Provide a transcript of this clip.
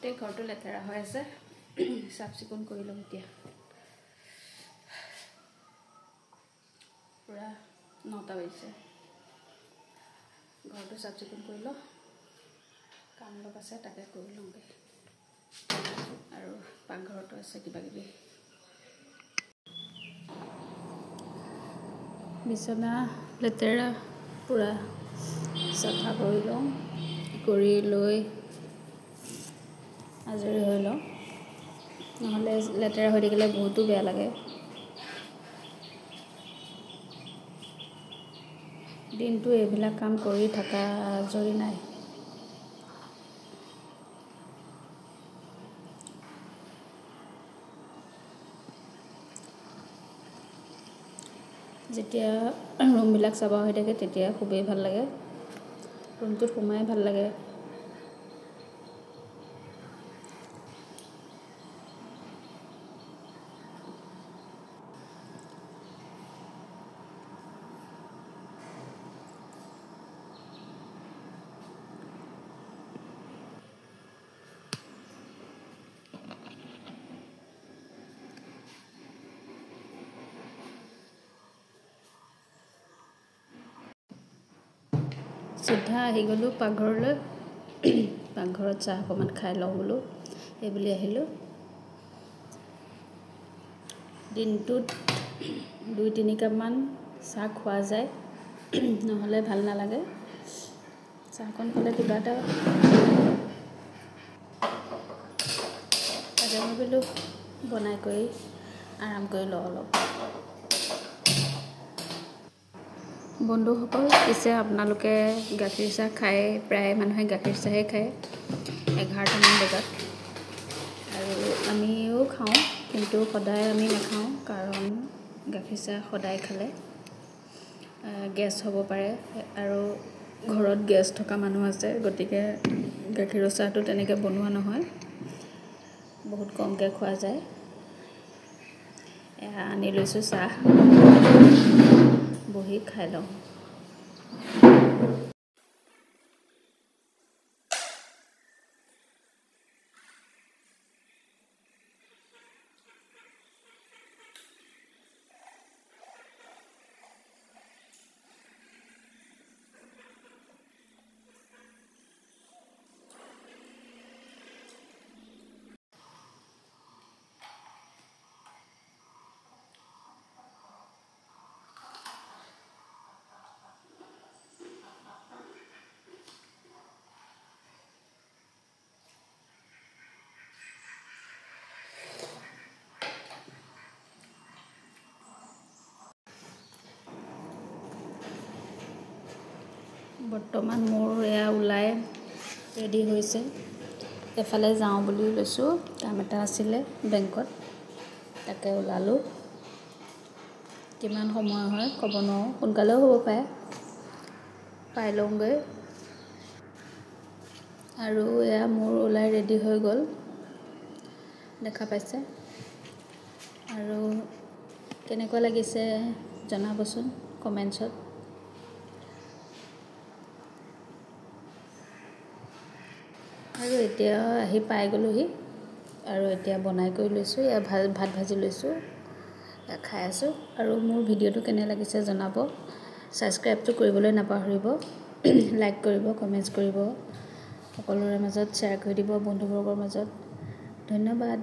গোটেই ঘৰটো লেতেৰা হৈ আছে চাফ চিকুণ কৰি লম এতিয়া পুৰা 9টা বাজিছে ঘৰটো চাফ চিকুণ কৰি ল কাম অলপ আছে তাকে কৰি লওঁগে আৰু পাকঘৰটো আছে কিবা কিবি বিছনা লেতেৰা পুৰা চাফা কৰি লওঁ কৰি লৈ আজৰি হৈ লওঁ নহ'লে লেতেৰা হৈ থাকিলে বহুতো বেয়া লাগে দিনটো এইবিলাক কাম কৰি থকা আজৰি নাই যেতিয়া ৰুমবিলাক চাফা হৈ থাকে তেতিয়া খুবেই ভাল লাগে ৰুমটোত সোমাই ভাল লাগে চিধা আহি গ'লোঁ পাকঘৰলৈ পাকঘৰত চাহ অকণমান খাই লওঁ বোলো এইবুলি আহিলোঁ দিনটোত 2-3 কাপমান চাহ খোৱা যায় নহ'লে ভাল নালাগে চাহকণ খালে কিবা এটা তাকে ভাবিলোঁ বনাই কৰি আৰাম কৰি লওঁ অলপ বন্ধুসকল পিছে আপোনালোকে গাখীৰ চাহ খায় প্ৰায় মানুহে গাখীৰ চাহেই খায় 11টামান বজাত আৰু আমিও খাওঁ কিন্তু সদায় আমি নাখাওঁ কাৰণ গাখীৰ চাহ সদায় খালে গেছ হ'ব পাৰে আৰু ঘৰত গেছ থকা মানুহ আছে গতিকে গাখীৰৰ চাহটো তেনেকৈ বনোৱা নহয় বহুত কমকৈ খোৱা যায় আনি লৈছোঁ চাহ বহি খাই লওঁ বৰ্তমান মোৰ এয়া ওলাই ৰেডি হৈছে এফালে যাওঁ বুলি লৈছোঁ কাম এটা আছিলে বেংকত তাকে ওলালোঁ কিমান সময় হয় ক'ব নোৱাৰোঁ সোনকালেও হ'ব পাৰে পাই লওঁগৈ আৰু এয়া মোৰ ওলাই ৰেডি হৈ গ'ল দেখা পাইছে আৰু কেনেকুৱা লাগিছে জনাবচোন কমেণ্টছত আৰু এতিয়া আহি পাই গ'লোহি আৰু এতিয়া বনাই কৰি লৈছোঁ এয়া ভাত ভাজি লৈছোঁ খাই আছোঁ আৰু মোৰ ভিডিঅ'টো কেনে লাগিছে জনাব ছাবস্ক্ৰাইবটো কৰিবলৈ নাপাহৰিব লাইক কৰিব কমেণ্টছ কৰিব সকলোৰে মাজত শ্বেয়াৰ কৰি দিব বন্ধুবৰ্গৰ মাজত ধন্যবাদ